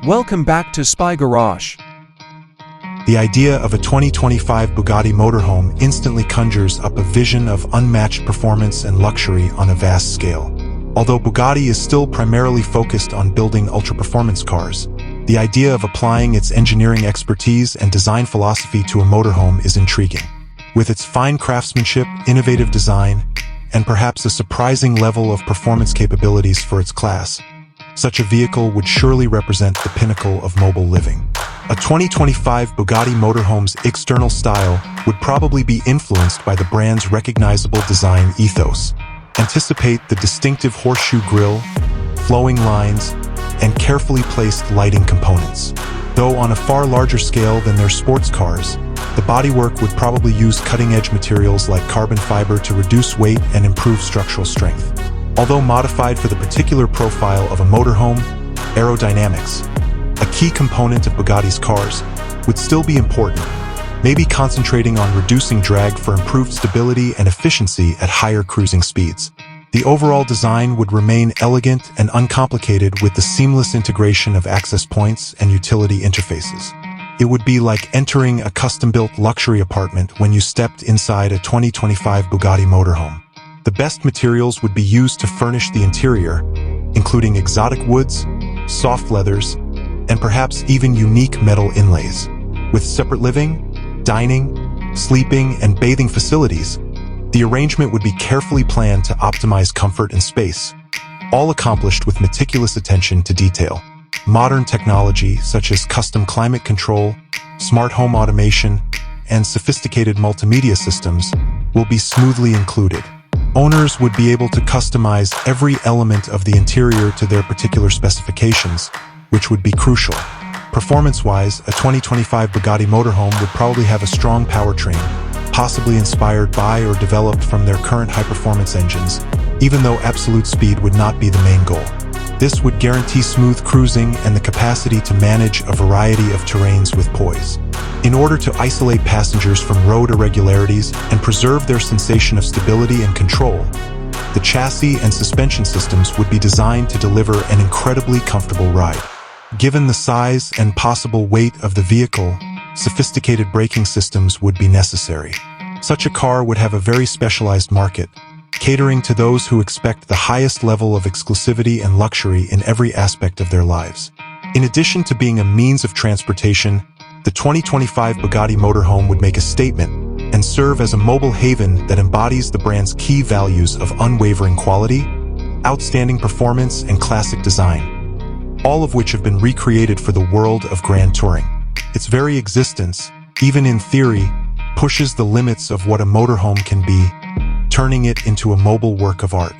Welcome back to Spy Garage. The idea of a 2025 Bugatti Motorhome instantly conjures up a vision of unmatched performance and luxury on a vast scale. Although Bugatti is still primarily focused on building ultra-performance cars, the idea of applying its engineering expertise and design philosophy to a motorhome is intriguing. With its fine craftsmanship, innovative design, and perhaps a surprising level of performance capabilities for its class, such a vehicle would surely represent the pinnacle of mobile living. A 2025 Bugatti Motorhome's external style would probably be influenced by the brand's recognizable design ethos. Anticipate the distinctive horseshoe grille, flowing lines, and carefully placed lighting components. Though on a far larger scale than their sports cars, the bodywork would probably use cutting-edge materials like carbon fiber to reduce weight and improve structural strength. Although modified for the particular profile of a motorhome, aerodynamics, a key component of Bugatti's cars, would still be important, maybe concentrating on reducing drag for improved stability and efficiency at higher cruising speeds. The overall design would remain elegant and uncomplicated with the seamless integration of access points and utility interfaces. It would be like entering a custom-built luxury apartment when you stepped inside a 2025 Bugatti Motorhome. The best materials would be used to furnish the interior, including exotic woods, soft leathers, and perhaps even unique metal inlays. With separate living, dining, sleeping, and bathing facilities, the arrangement would be carefully planned to optimize comfort and space, all accomplished with meticulous attention to detail. Modern technology, such as custom climate control, smart home automation, and sophisticated multimedia systems, will be smoothly included. Owners would be able to customize every element of the interior to their particular specifications, which would be crucial. Performance-wise, a 2025 Bugatti Motorhome would probably have a strong powertrain, possibly inspired by or developed from their current high-performance engines, even though absolute speed would not be the main goal. This would guarantee smooth cruising and the capacity to manage a variety of terrains with poise. In order to isolate passengers from road irregularities and preserve their sensation of stability and control, the chassis and suspension systems would be designed to deliver an incredibly comfortable ride. Given the size and possible weight of the vehicle, sophisticated braking systems would be necessary. Such a car would have a very specialized market, catering to those who expect the highest level of exclusivity and luxury in every aspect of their lives. In addition to being a means of transportation, the 2025 Bugatti Motorhome would make a statement and serve as a mobile haven that embodies the brand's key values of unwavering quality, outstanding performance, and classic design, all of which have been recreated for the world of grand touring. Its very existence, even in theory, pushes the limits of what a motorhome can be, turning it into a mobile work of art.